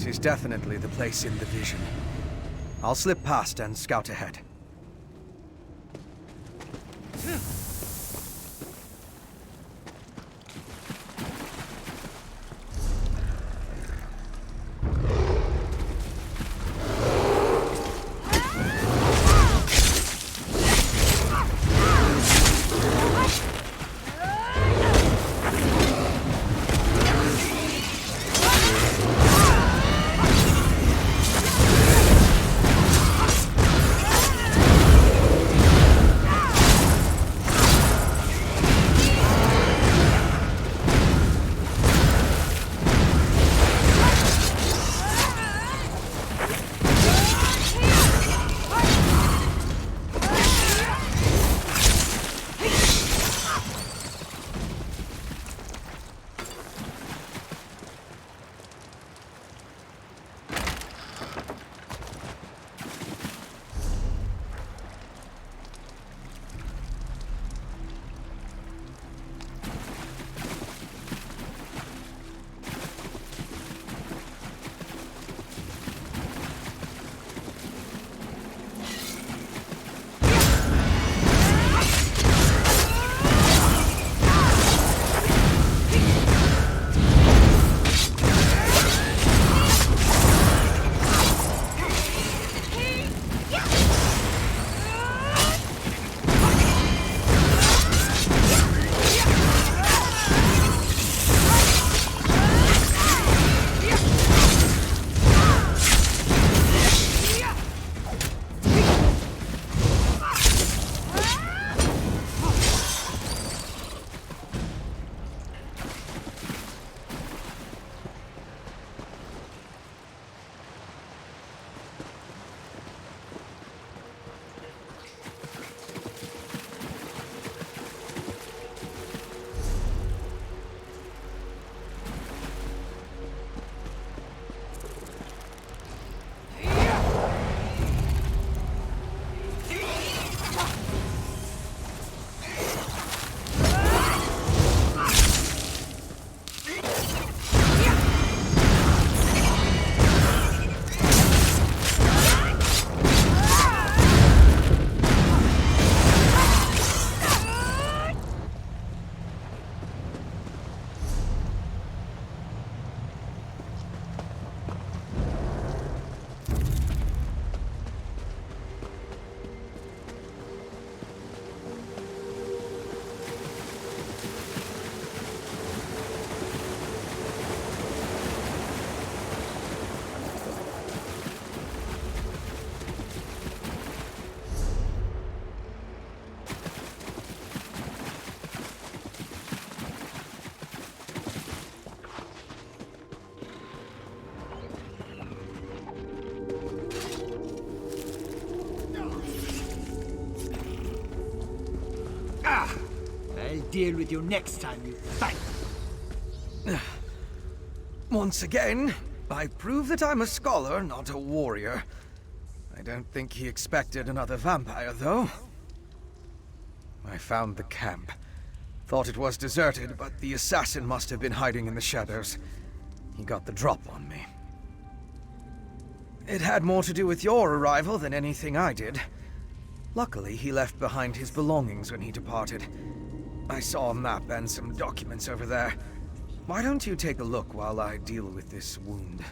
This is definitely the place in the vision. I'll slip past and scout ahead. Deal with you next time you fight. Once again, I prove that I'm a scholar, not a warrior. I don't think he expected another vampire, though. I found the camp. Thought it was deserted, but the assassin must have been hiding in the shadows. He got the drop on me. It had more to do with your arrival than anything I did. Luckily, he left behind his belongings when he departed. I saw a map and some documents over there. Why don't you take a look while I deal with this wound?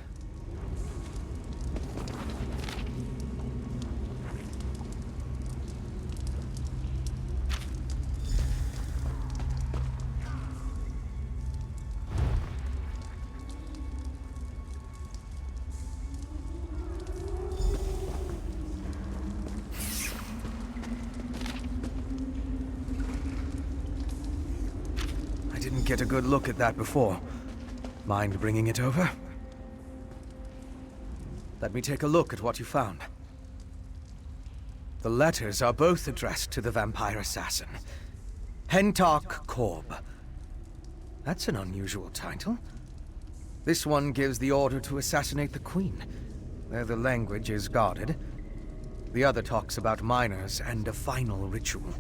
Get a good look at that before. Mind bringing it over? Let me take a look at what you found. The letters are both addressed to the vampire assassin. Hentok Korb. That's an unusual title. This one gives the order to assassinate the queen. There the language is guarded. The other talks about miners and a final ritual.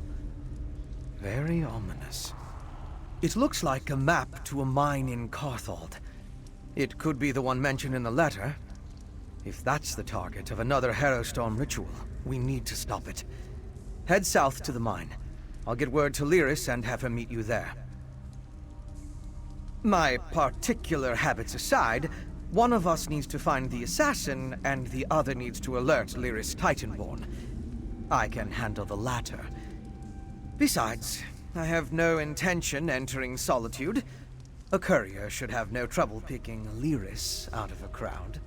Very ominous. It looks like a map to a mine in Carthald. It could be the one mentioned in the letter. If that's the target of another Harrowstorm ritual, we need to stop it. Head south to the mine. I'll get word to Lyris and have her meet you there. My particular habits aside, one of us needs to find the assassin, and the other needs to alert Lyris Titanborn. I can handle the latter. Besides, I have no intention entering Solitude. A courier should have no trouble picking Lyris out of a crowd.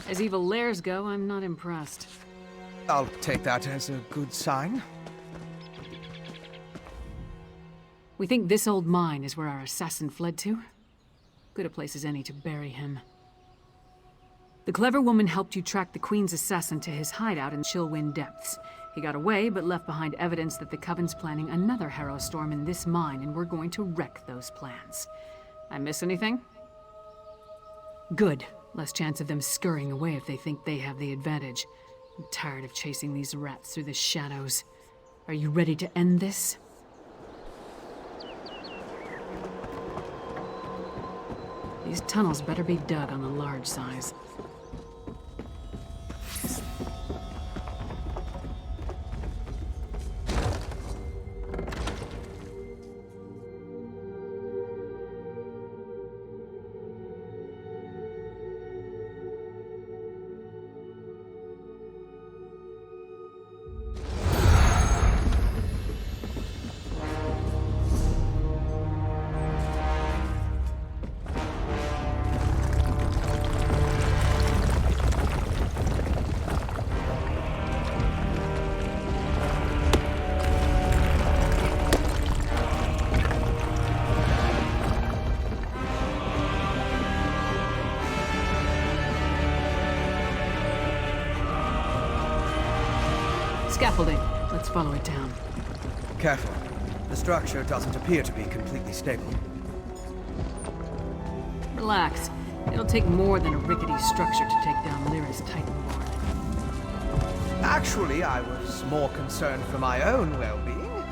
As evil lairs go, I'm not impressed. I'll take that as a good sign. We think this old mine is where our assassin fled to? Good a place as any to bury him. The clever woman helped you track the Queen's assassin to his hideout in Chillwind Depths. He got away, but left behind evidence that the Coven's planning another Harrow Storm in this mine, and we're going to wreck those plans. I miss anything? Good. Less chance of them scurrying away if they think they have the advantage. I'm tired of chasing these rats through the shadows. Are you ready to end this? These tunnels better be dug on the large size. Scaffolding. Let's follow it down. Careful. The structure doesn't appear to be completely stable. Relax. It'll take more than a rickety structure to take down Lyra's Titan Lord. Actually, I was more concerned for my own well-being.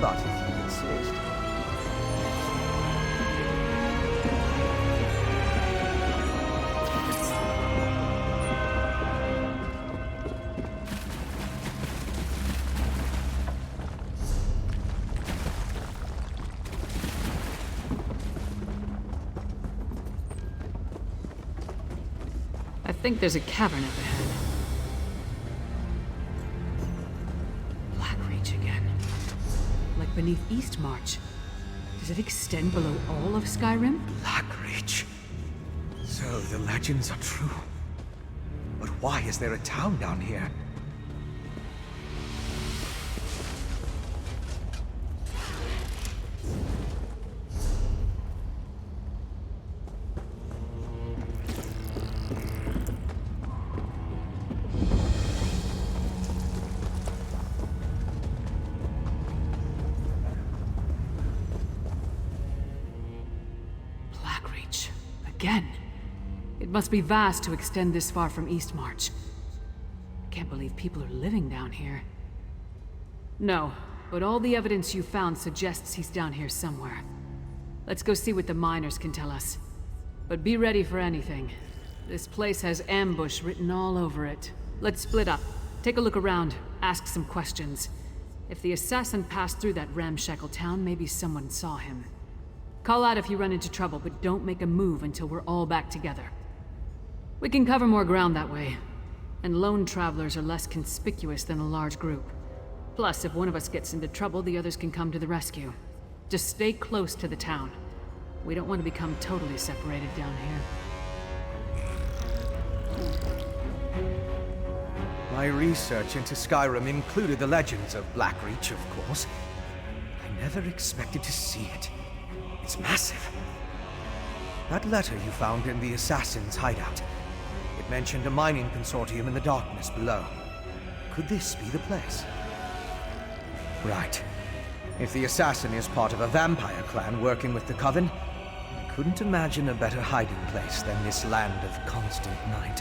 But if you insist... I think there's a cavern up ahead. Blackreach again. Like beneath Eastmarch. Does it extend below all of Skyrim? Blackreach. So the legends are true. But why is there a town down here? Again. It must be vast to extend this far from Eastmarch. Can't believe people are living down here. No, but all the evidence you found suggests he's down here somewhere. Let's go see what the miners can tell us. But be ready for anything. This place has ambush written all over it. Let's split up. Take a look around. Ask some questions. If the assassin passed through that ramshackle town, maybe someone saw him. Call out if you run into trouble, but don't make a move until we're all back together. We can cover more ground that way, and lone travelers are less conspicuous than a large group. Plus, if one of us gets into trouble, the others can come to the rescue. Just stay close to the town. We don't want to become totally separated down here. My research into Skyrim included the legends of Blackreach, of course. I never expected to see it. It's massive. That letter you found in the assassin's hideout. It mentioned a mining consortium in the darkness below. Could this be the place? Right. If the assassin is part of a vampire clan working with the Coven, I couldn't imagine a better hiding place than this land of constant night.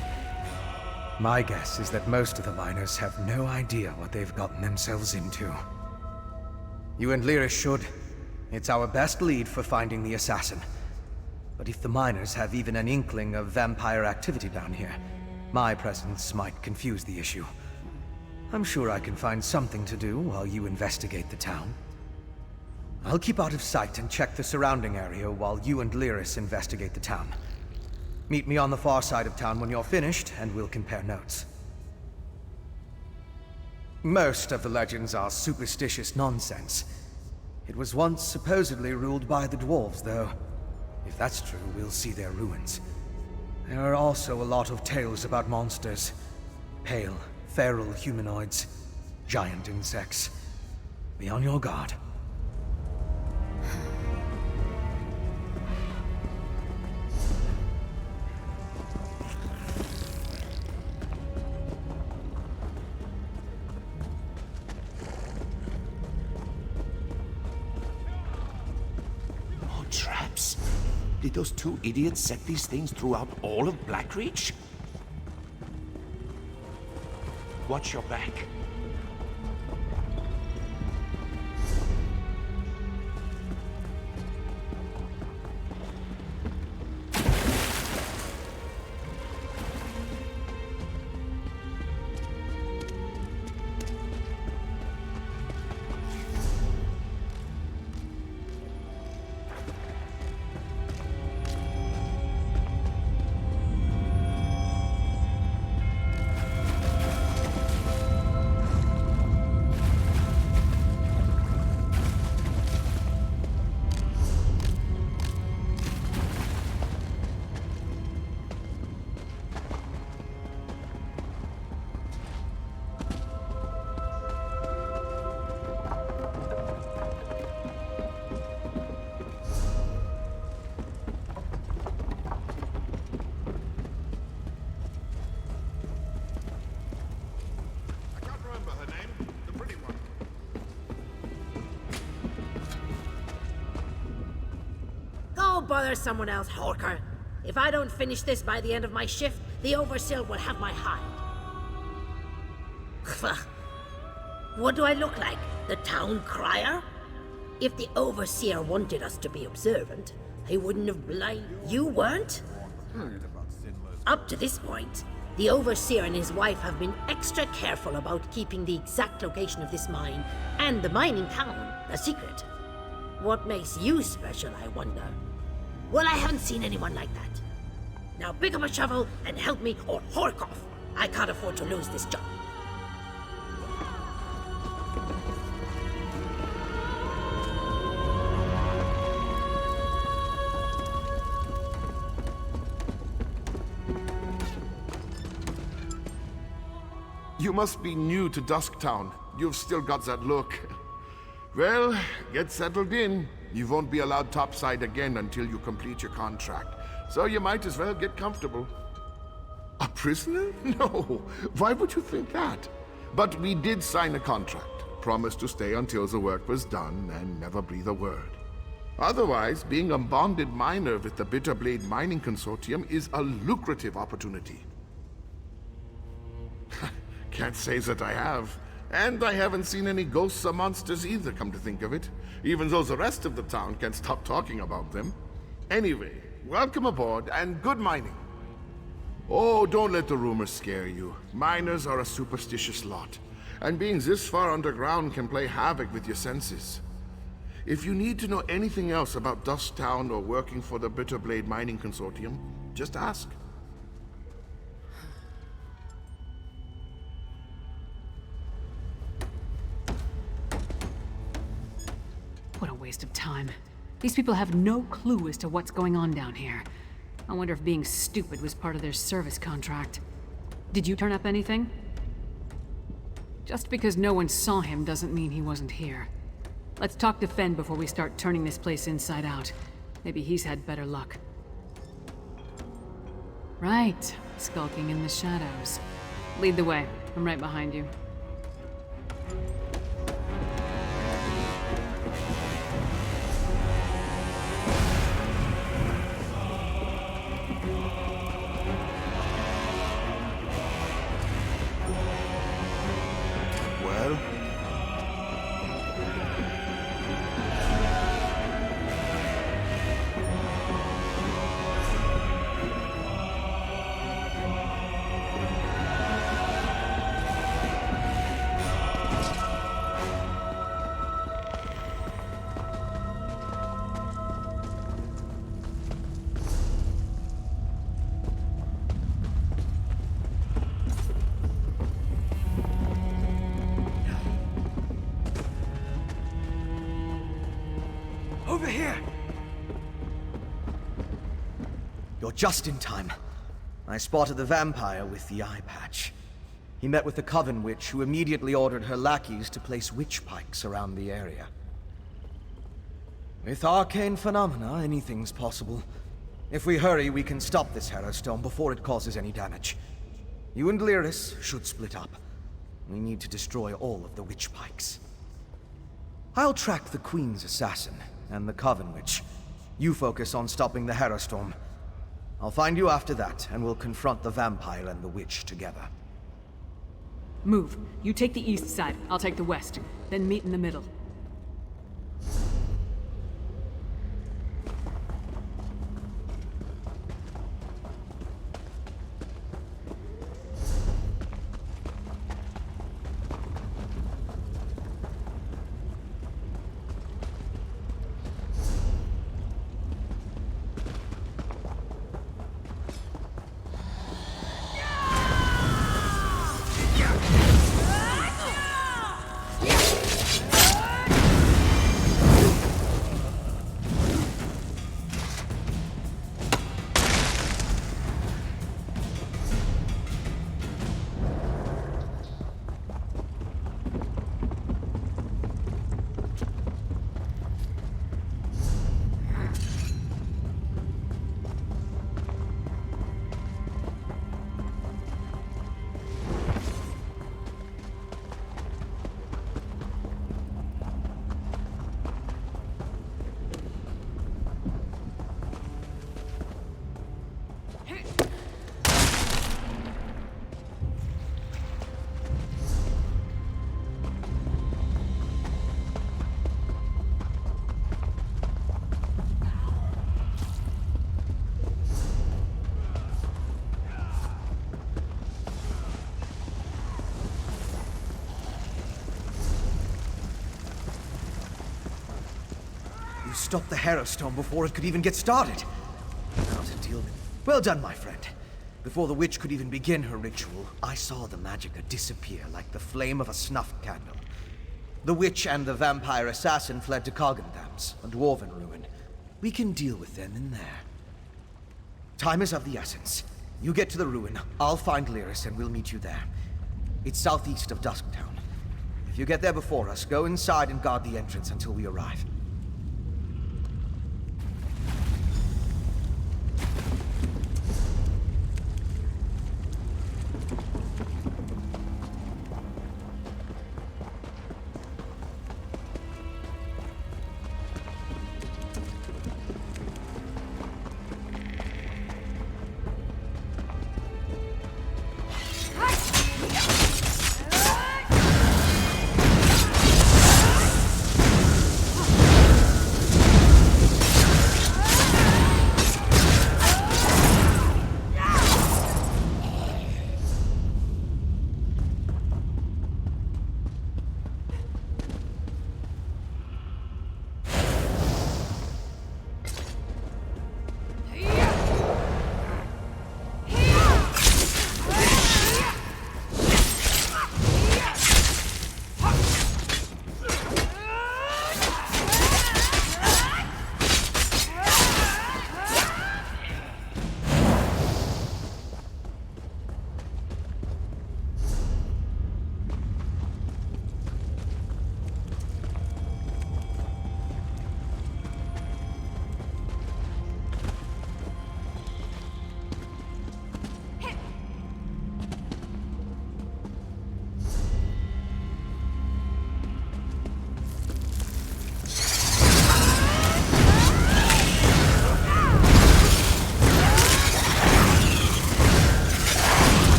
My guess is that most of the miners have no idea what they've gotten themselves into. You and Lyra should. It's our best lead for finding the assassin. But if the miners have even an inkling of vampire activity down here, my presence might confuse the issue. I'm sure I can find something to do while you investigate the town. I'll keep out of sight and check the surrounding area while you and Lyris investigate the town. Meet me on the far side of town when you're finished, and we'll compare notes. Most of the legends are superstitious nonsense. It was once supposedly ruled by the dwarves, though. If that's true, we'll see their ruins. There are also a lot of tales about monsters. Pale, feral humanoids, giant insects. Be on your guard. More traps? Did those two idiots set these things throughout all of Blackreach? Watch your back. Bother someone else, Horker. If I don't finish this by the end of my shift, the Overseer will have my hide. What do I look like? The town crier? If the Overseer wanted us to be observant, he wouldn't have You weren't? Up to this point, the Overseer and his wife have been extra careful about keeping the exact location of this mine and the mining town a secret. What makes you special, I wonder? Well, I haven't seen anyone like that. Now pick up a shovel and help me or hork off. I can't afford to lose this job. You must be new to Dusktown. You've still got that look. Well, get settled in. You won't be allowed topside again until you complete your contract. So you might as well get comfortable. A prisoner? No. Why would you think that? But we did sign a contract. Promised to stay until the work was done and never breathe a word. Otherwise, being a bonded miner with the Bitterblade Mining Consortium is a lucrative opportunity. Can't say that I have. And I haven't seen any ghosts or monsters either, come to think of it. Even though the rest of the town can't stop talking about them. Anyway, welcome aboard and good mining. Oh, don't let the rumors scare you. Miners are a superstitious lot. And being this far underground can play havoc with your senses. If you need to know anything else about Dusktown or working for the Bitterblade Mining Consortium, just ask. What a waste of time. These people have no clue as to what's going on down here. I wonder if being stupid was part of their service contract. Did you turn up anything? Just because no one saw him doesn't mean he wasn't here. Let's talk to Fen before we start turning this place inside out. Maybe he's had better luck. Right, skulking in the shadows. Lead the way. I'm right behind you. Over here! You're just in time. I spotted the vampire with the eye patch. He met with the Coven Witch, who immediately ordered her lackeys to place witch pikes around the area. With arcane phenomena, anything's possible. If we hurry, we can stop this Harrowstone before it causes any damage. You and Lyris should split up. We need to destroy all of the witch pikes. I'll track the Queen's assassin and the Coven Witch. You focus on stopping the Harrowstorm. I'll find you after that, and we'll confront the vampire and the witch together. Move. You take the east side, I'll take the west. Then meet in the middle. You stopped the Harrowstone before it could even get started. Now to deal with... Well done, my friend. Before the witch could even begin her ritual, I saw the magicka disappear like the flame of a snuffed candle. The witch and the vampire assassin fled to Coggindams, a dwarven ruin. We can deal with them in there. Time is of the essence. You get to the ruin, I'll find Lyris and we'll meet you there. It's southeast of Dusktown. If you get there before us, go inside and guard the entrance until we arrive.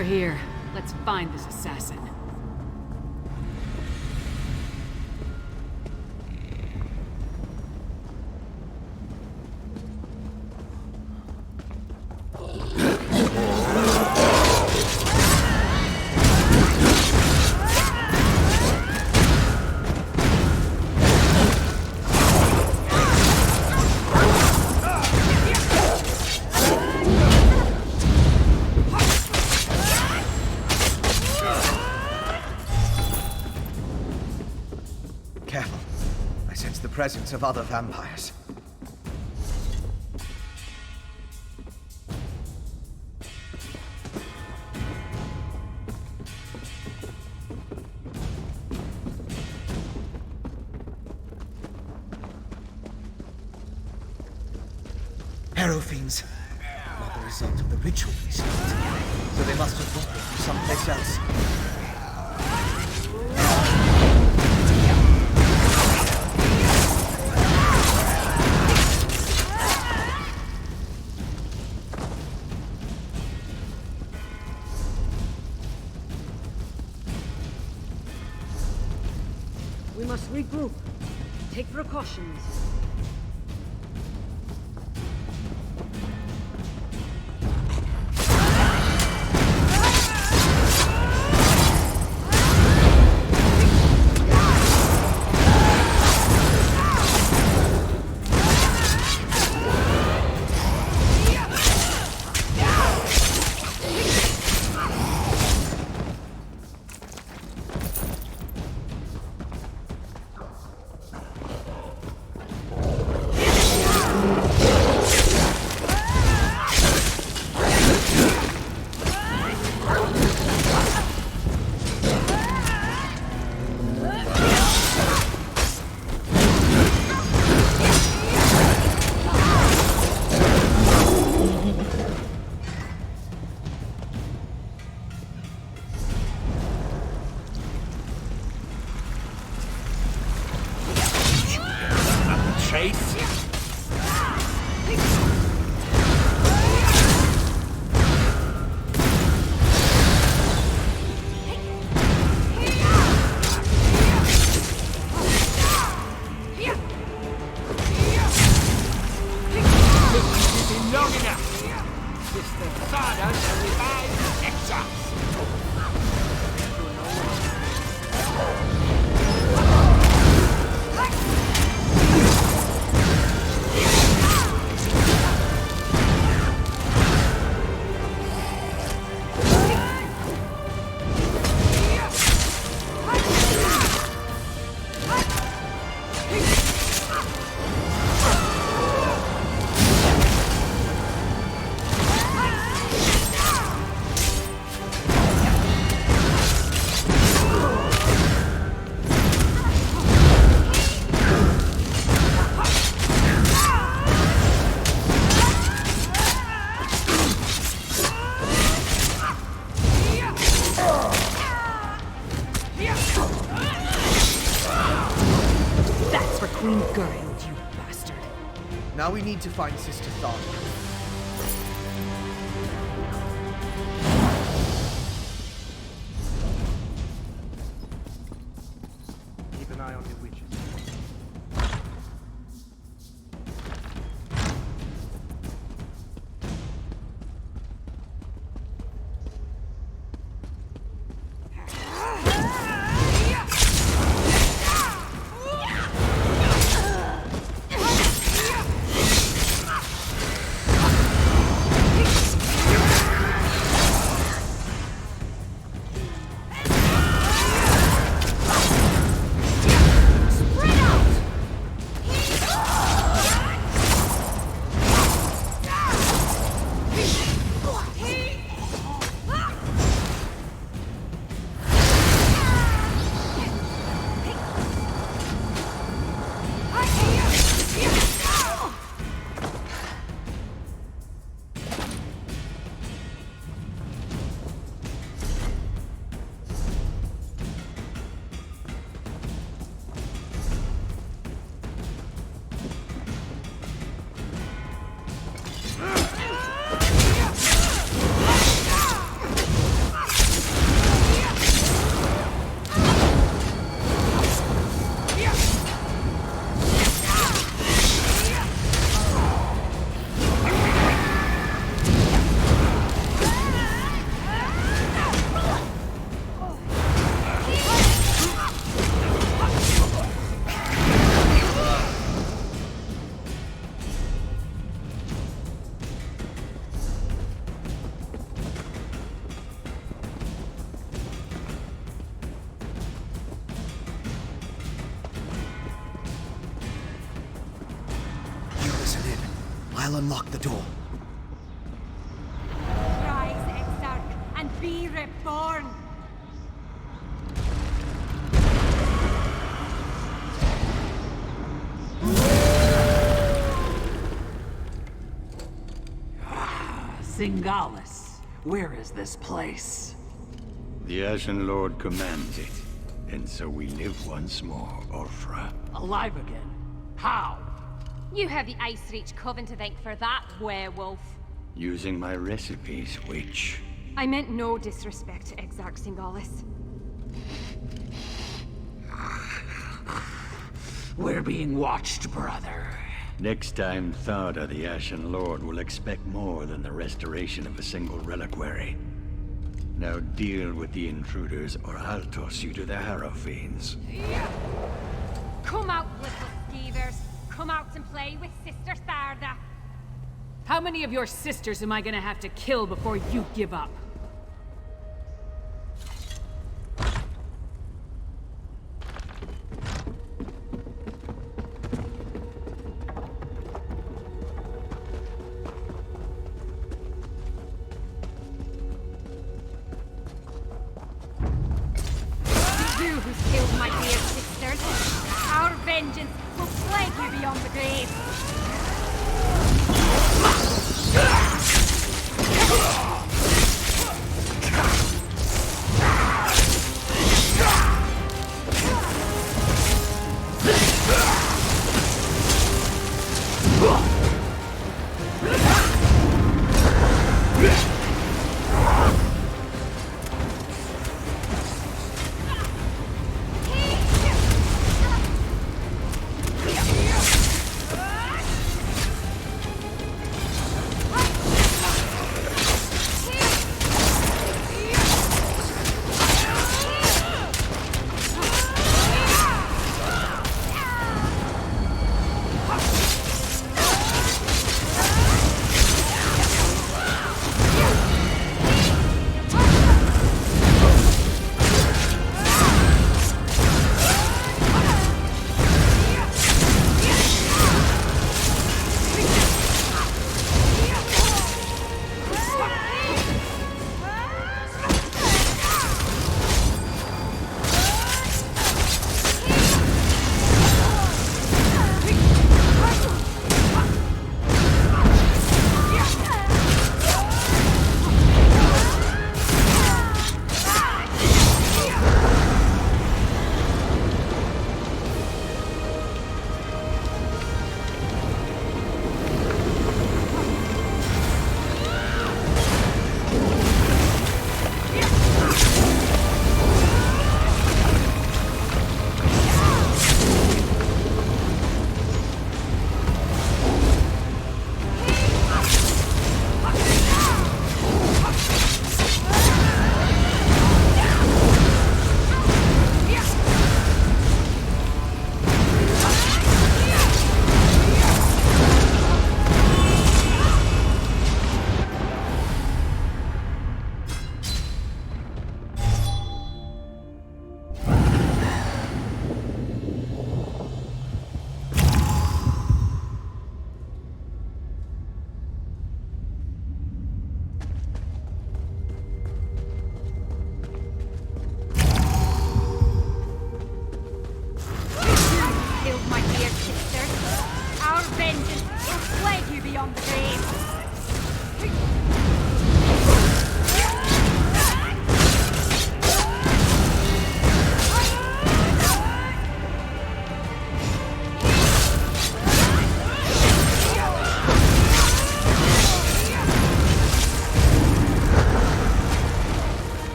we're here, let's find this assassin. Careful. I sense the presence of other vampires. Arrow fiends. Not the result of the ritual we started. So they must have brought them from someplace else. We must regroup. Take precautions. Now we need to find Sister Thorn. Keep an eye on the witches. I'll unlock the door. Rise, Exarch, and be reborn! Singalis, where is this place? The Ashen Lord commands it, and so we live once more, Orfra. Alive again? How? You have the Ice Reach Coven to thank for that, werewolf. Using my recipes, witch. I meant no disrespect to Exarch Singalis. We're being watched, brother. Next time, Thada the Ashen Lord will expect more than the restoration of a single reliquary. Now deal with the intruders, or I'll toss you to the Harrow Fiends. Come out, little skeevers. Come out and play with Sister Tharda. How many of your sisters am I gonna have to kill before you give up? You who killed my dear sisters. Our vengeance will plague you beyond the grave.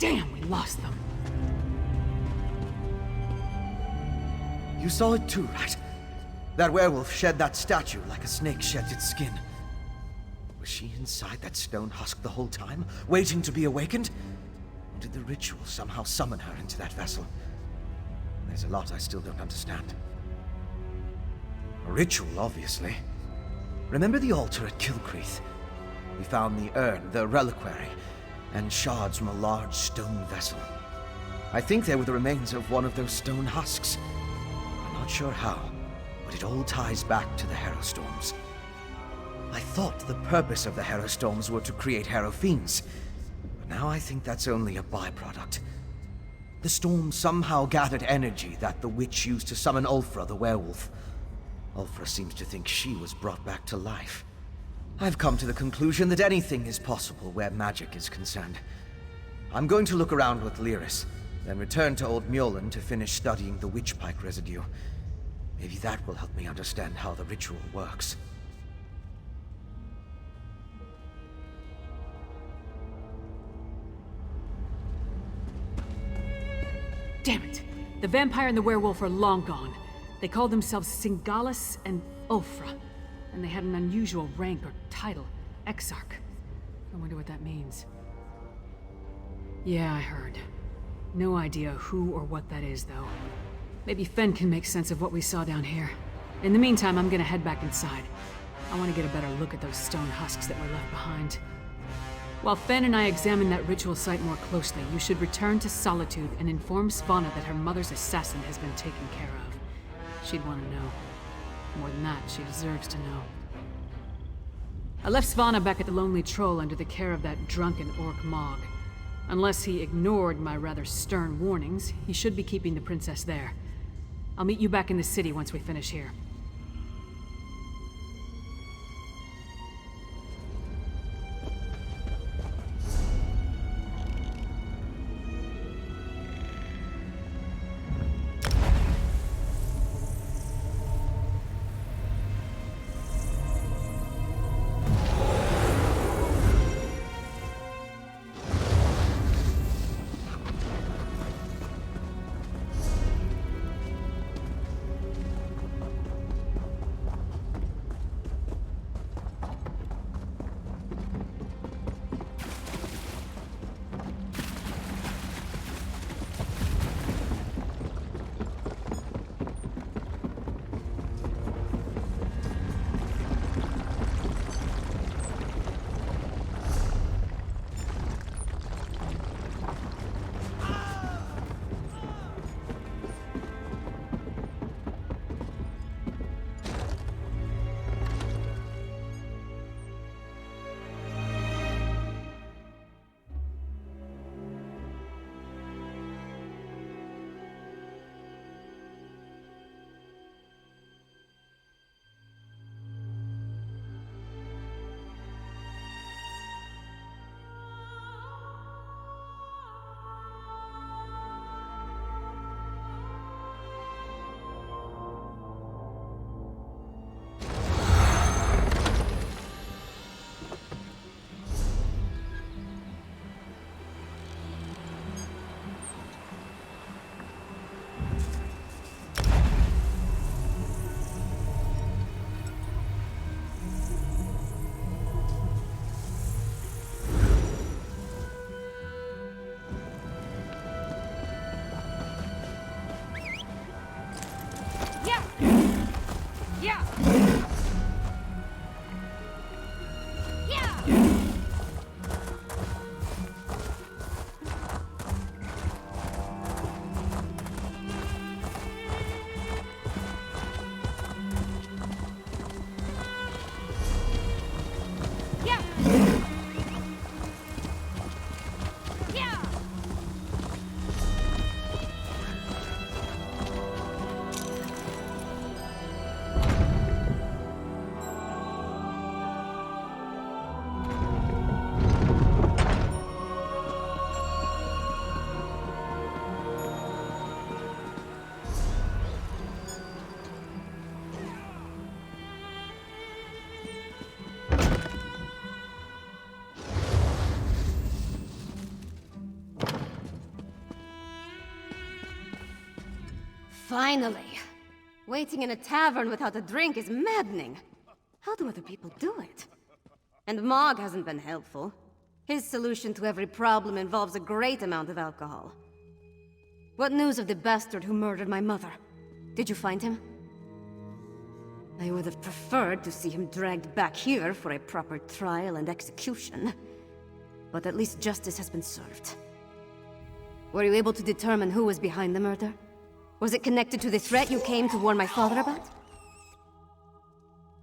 Damn, we lost them. You saw it too, right? That werewolf shed that statue like a snake sheds its skin. Was she inside that stone husk the whole time, waiting to be awakened? Or did the ritual somehow summon her into that vessel? There's a lot I still don't understand. A ritual, obviously. Remember the altar at Kilcreath? We found the urn, the reliquary, and shards from a large stone vessel. I think they were the remains of one of those stone husks. I'm not sure how, but it all ties back to the Harrowstorms. I thought the purpose of the Harrowstorms were to create Harrow Fiends, but now I think that's only a byproduct. The storm somehow gathered energy that the witch used to summon Ulfra the werewolf. Ulfra seems to think she was brought back to life. I've come to the conclusion that anything is possible where magic is concerned. I'm going to look around with Lyris, then return to Old Mjolnir to finish studying the witchpike residue. Maybe that will help me understand how the ritual works. Damn it! The vampire and the werewolf are long gone. They called themselves Singalis and Ulfra, and they had an unusual rank or title, Exarch. I wonder what that means. Yeah, I heard. No idea who or what that is, though. Maybe Fen can make sense of what we saw down here. In the meantime, I'm gonna head back inside. I want to get a better look at those stone husks that were left behind. While Fen and I examine that ritual site more closely, you should return to Solitude and inform Svanna that her mother's assassin has been taken care of. She'd want to know. More than that, she deserves to know. I left Svanna back at the Lonely Troll under the care of that drunken orc Mog. Unless he ignored my rather stern warnings, he should be keeping the princess there. I'll meet you back in the city once we finish here. Finally! Waiting in a tavern without a drink is maddening. How do other people do it? And Mog hasn't been helpful. His solution to every problem involves a great amount of alcohol. What news of the bastard who murdered my mother? Did you find him? I would have preferred to see him dragged back here for a proper trial and execution. But at least justice has been served. Were you able to determine who was behind the murder? Was it connected to the threat you came to warn my father about?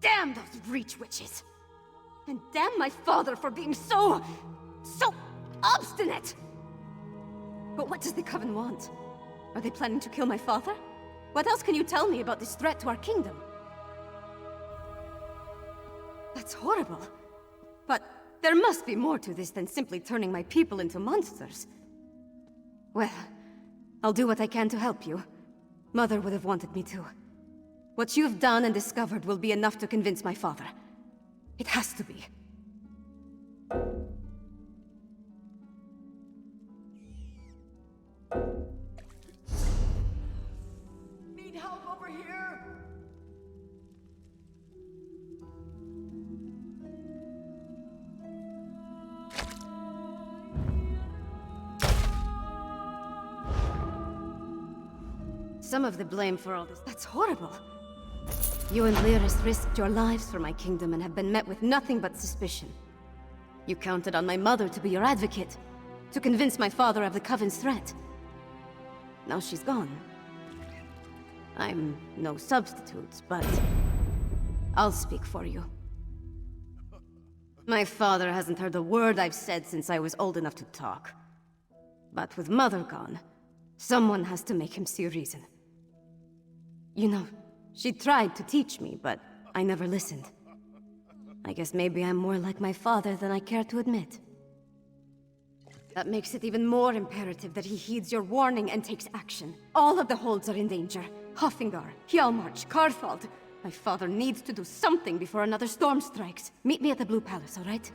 Damn those Reach witches! And damn my father for being so obstinate! But what does the Coven want? Are they planning to kill my father? What else can you tell me about this threat to our kingdom? That's horrible. But there must be more to this than simply turning my people into monsters. Well, I'll do what I can to help you. Mother would have wanted me to. What you've done and discovered will be enough to convince my father. It has to be. Need help over here? Some of the blame for all this, that's horrible. You and Lyris risked your lives for my kingdom and have been met with nothing but suspicion. You counted on my mother to be your advocate, to convince my father of the Coven's threat. Now she's gone. I'm no substitute, but I'll speak for you. My father hasn't heard a word I've said since I was old enough to talk. But with Mother gone, someone has to make him see reason. You know, she tried to teach me, but I never listened. I guess maybe I'm more like my father than I care to admit. That makes it even more imperative that he heeds your warning and takes action. All of the holds are in danger. Hoffingar, Hjalmarch, Karthald. My father needs to do something before another storm strikes. Meet me at the Blue Palace, all right?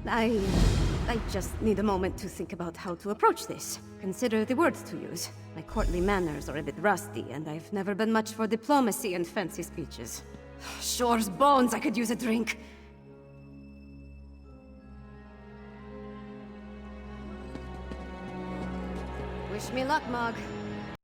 I just need a moment to think about how to approach this. Consider the words to use. My courtly manners are a bit rusty, and I've never been much for diplomacy and fancy speeches. Shore's bones, I could use a drink. Wish me luck, Mog.